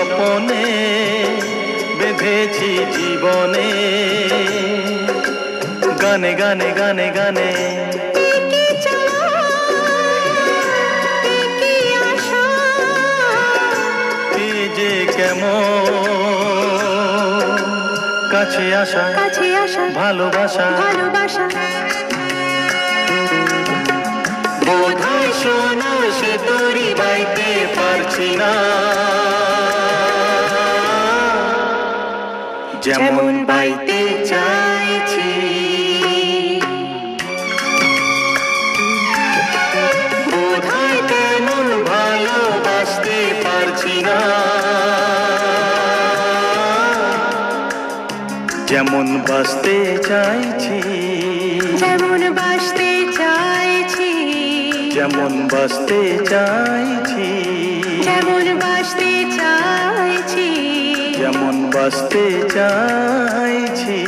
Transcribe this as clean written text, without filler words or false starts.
স্বপনে বেঁধেছি জীবনে, গানে গানে গানে গানে যে কেমন কাছে আসা ভালোবাসা বোধহয় শোনো সে তোরই বাইতে পারছি না, যেমন বাইতে চাইছি। বোধহয় তেমন ভালোবাসতে পারছি না, যেমন বাসতে চাইছি, যেমন বাসতে চাইছি, যেমন বাসতে চাইছি, যেমন বাসতে চাইছি, যেমন বাসতে চাইছি।